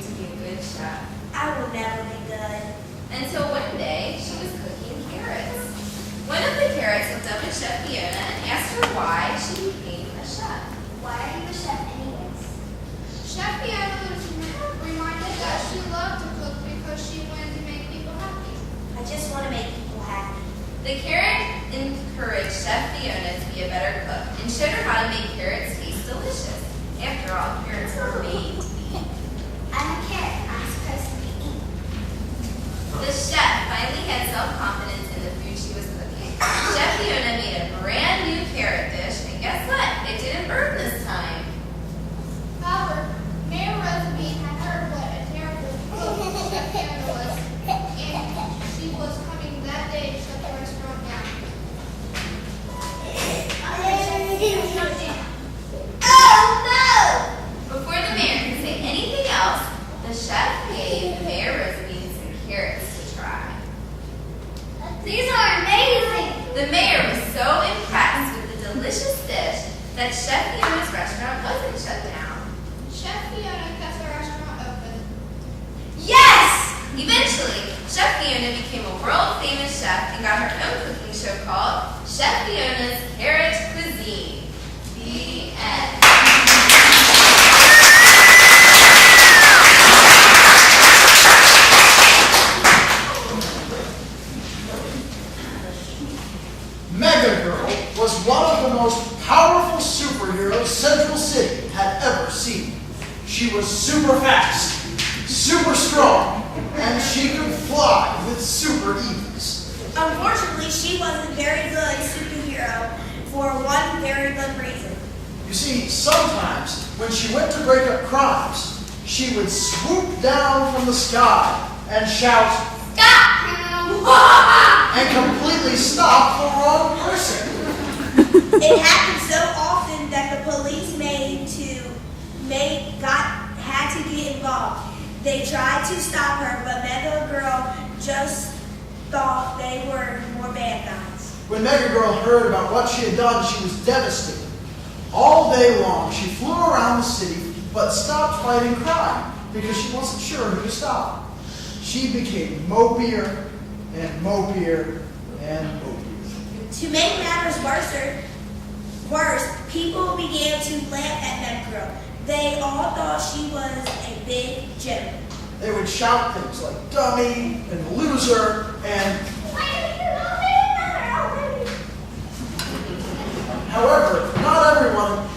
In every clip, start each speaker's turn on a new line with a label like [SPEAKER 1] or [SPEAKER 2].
[SPEAKER 1] to be a good chef.
[SPEAKER 2] I will never be good.
[SPEAKER 1] Until one day, she was cooking carrots. One of the carrots looked up at Chef Fiona and asked her why she became a chef.
[SPEAKER 2] Why are you a chef anyways?
[SPEAKER 3] Chef Fiona was reminded that she loved to cook because she wanted to make people happy.
[SPEAKER 2] I just want to make people happy.
[SPEAKER 1] The carrot encouraged Chef Fiona to be a better cook and showed her how to make carrots taste delicious. After all, carrots were made to be eaten.
[SPEAKER 2] I'm a carrot. I'm supposed to be eaten.
[SPEAKER 1] The chef finally had self-confidence in the food she was cooking. Chef Fiona made a brand new carrot dish, and guess what? It didn't burn this time.
[SPEAKER 3] However, Mayor Rosalie had heard what a terrible cook Chef Fiona was, and she was coming that day to shut the restaurant down.
[SPEAKER 1] Before the mayor could say anything else, the chef gave Mayor Rosalie some carrots to try.
[SPEAKER 2] These are amazing.
[SPEAKER 1] The mayor was so impressed with the delicious dish that Chef Fiona's restaurant wasn't shut down.
[SPEAKER 3] Chef Fiona kept the restaurant open.
[SPEAKER 1] Yes! Eventually, Chef Fiona became a world-famous chef and got her own cooking show called Chef Fiona's Carrot Cuisine. The end.
[SPEAKER 4] Mega Girl was one of the most powerful superheroes Central City had ever seen. She was super fast, super strong, and she could fly with super ease.
[SPEAKER 2] Unfortunately, she wasn't a very good superhero for one very good reason.
[SPEAKER 4] You see, sometimes when she went to break up crimes, she would swoop down from the sky and shout,
[SPEAKER 2] Stop!
[SPEAKER 4] and completely stop the wrong person.
[SPEAKER 2] It happened so often that the police had to get involved. They tried to stop her, but Mega Girl just thought they were more bad guys.
[SPEAKER 4] When Mega Girl heard about what she had done, she was devastated. All day long, she flew around the city, but stopped fighting crime because she wasn't sure who to stop. She became mopier and mopier and mopier.
[SPEAKER 2] To make matters worse, people began to laugh at Mega Girl. They all thought she was a big joke.
[SPEAKER 4] They would shout things like dummy and loser and... However, not everyone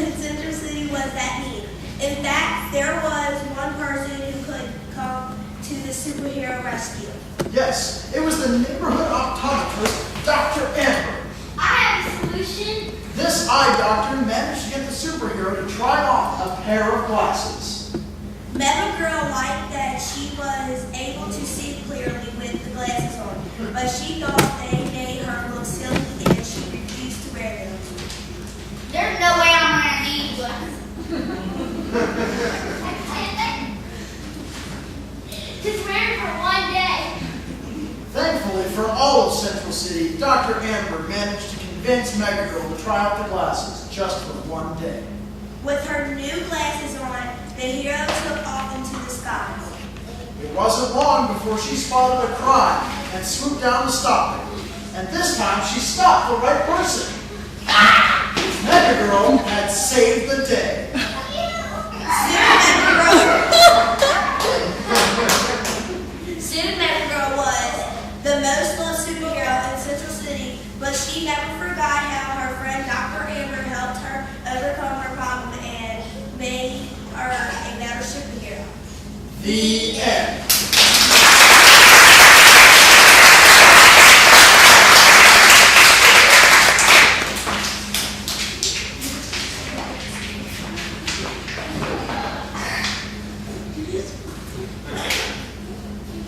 [SPEAKER 4] in
[SPEAKER 2] Central City was that mean. In fact, there was one person who could come to the superhero rescue.
[SPEAKER 4] Yes, it was the neighborhood optometrist, Dr. Amber.
[SPEAKER 2] I have a solution.
[SPEAKER 4] This eye doctor managed to get the superhero to try on a pair of glasses.
[SPEAKER 2] Mega Girl liked that she was able to see clearly with the glasses on, but she thought they made her look silly and she refused to wear them. There's no way I'm wearing these glasses. Just wear them for one day.
[SPEAKER 4] Thankfully for all of Central City, Dr. Amber managed to convince Mega Girl to try out the glasses just for one day.
[SPEAKER 2] With her new glasses on, the hero took off into the sky.
[SPEAKER 4] It wasn't long before she spotted a crime and swooped down to stop it. And this time she stopped the right person. Mega Girl had saved the day.
[SPEAKER 2] Soon Mega Girl was the most loved superhero in Central City, but she never forgot how her friend Dr. Amber helped her overcome her problem and made her a better superhero.
[SPEAKER 4] The end.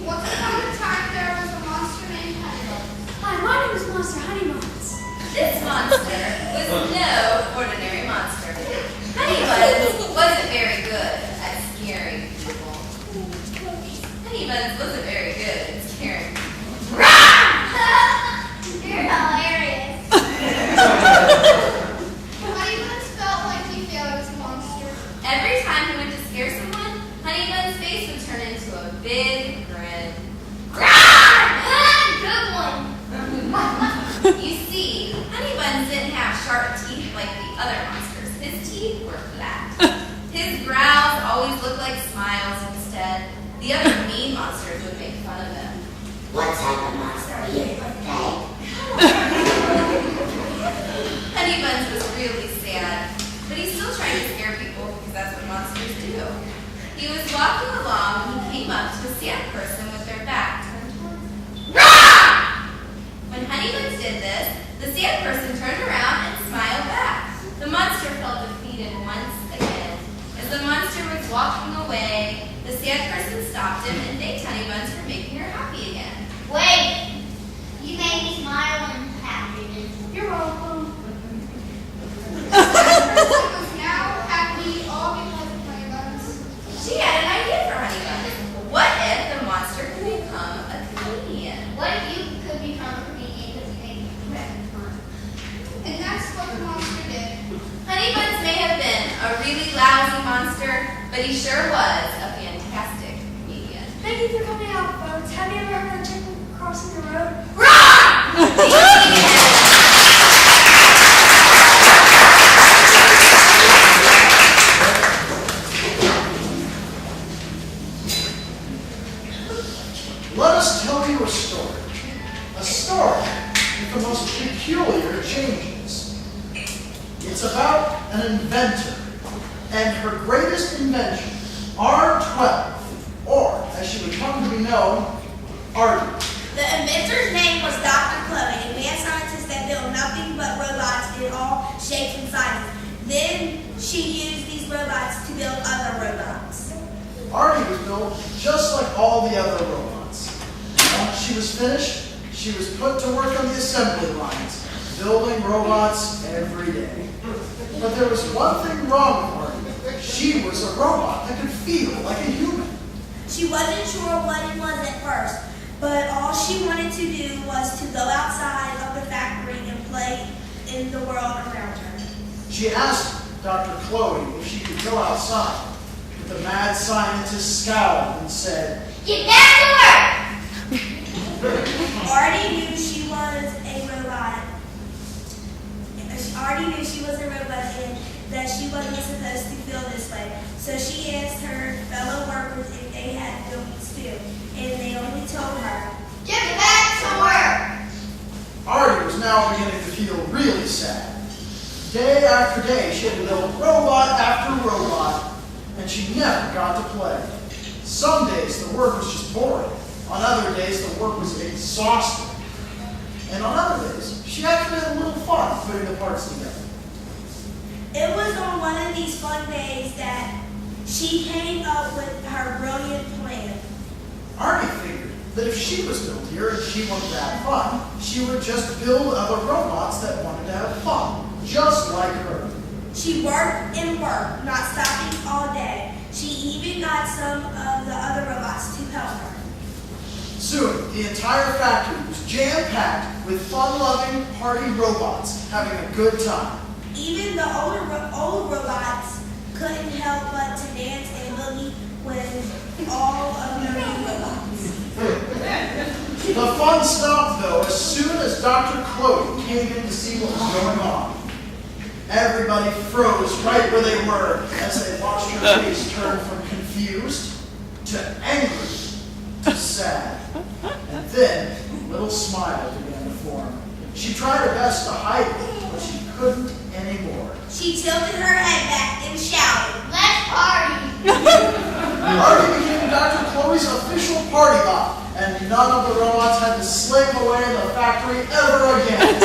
[SPEAKER 3] Once upon a time, there was a monster named Honeybug.
[SPEAKER 5] Hi, my name is Monster Honeymots.
[SPEAKER 1] This monster was no ordinary monster. Honeybuzz wasn't very good at scaring people. Honeybuzz wasn't very good at scaring people.
[SPEAKER 2] You're hilarious.
[SPEAKER 3] Honeybug felt like he failed as a monster.
[SPEAKER 1] sharp teeth like the other monsters. His teeth were flat. His brows always looked like smiles instead. The other mean monsters would make fun of him.
[SPEAKER 6] What type of monster are you, Buffet?
[SPEAKER 1] Honey Buns was really sad, but he still tried to scare people because that's what monsters do. He was walking along when he came up to a sand person with their back turned towards him. Rah! When Honey Buns did this, the sand person turned around and smiled back. The monster felt defeated once again. As the monster was walking away, the sand person stopped him and thanked Honey Buns for making her happy again.
[SPEAKER 3] Wait! You made me smile and happy, didn't you?
[SPEAKER 5] You're welcome.
[SPEAKER 3] Was now happy all because of Honey Buns.
[SPEAKER 1] She had an idea for Honey Buns. What if the monster could become a comedian?
[SPEAKER 3] What if you could become a comedian because you made me fun? And that's what the monster did.
[SPEAKER 1] Honey Buns may have been a really lousy monster, but he sure was a fantastic comedian.
[SPEAKER 5] Thank you for coming out, folks. Have you ever heard of a chicken crossing the road?
[SPEAKER 4] Let us tell you a story. A story with the most peculiar changes. It's about an inventor and her greatest invention, R12, or as she would come to be known, Artie.
[SPEAKER 2] The inventor's name was Dr. Chloe, a mad scientist that built nothing but robots in all shapes and sizes. Then she used these robots to build other robots.
[SPEAKER 4] Artie was built just like all the other robots. Once she was finished, she was put to work on the assembly lines, building robots every day. But there was one thing wrong with Artie. She was a robot that could feel like a human.
[SPEAKER 2] She wasn't sure what it was at first, but all she wanted to do was to go outside of the factory and play in the world around her.
[SPEAKER 4] She asked Dr. Chloe if she could go outside, but the mad scientist scowled and said,
[SPEAKER 3] Get back to work!
[SPEAKER 2] Artie knew she was a robot. Artie knew she was a robot and that she wasn't supposed to feel this way. So she asked her fellow workers if they had feelings too, and they only told her,
[SPEAKER 3] Get back to work!
[SPEAKER 4] Artie was now beginning to feel really sad. Day after day, she had to build robot after robot, and she never got to play. Some days the work was just boring. On other days the work was exhausting. And on other days, she actually had a little fun putting the parts together.
[SPEAKER 2] it was on one of these fun days that she came up with her brilliant plan.
[SPEAKER 4] Artie figured that if she was built here and she wanted to have fun, she would just build other robots that wanted to have fun, just like her.
[SPEAKER 2] She worked and worked, not stopping all day. She even got some of the other robots to help her.
[SPEAKER 4] Soon, the entire factory was jam-packed with fun-loving party robots having a good time.
[SPEAKER 2] Even the old robots couldn't help but to dance and boogie with all of the new robots.
[SPEAKER 4] The fun stopped, though, as soon as Dr. Chloe came in to see what was going on. Everybody froze right where they were as they watched her face turn from confused to angry to sad. And then a little smile began to form. She tried her best to hide it, but she couldn't anymore.
[SPEAKER 2] She tilted her head back and shouted,
[SPEAKER 3] Let's party!
[SPEAKER 4] Artie became Dr. Chloe's official party bot, and none of the robots had to slave away in the factory ever again.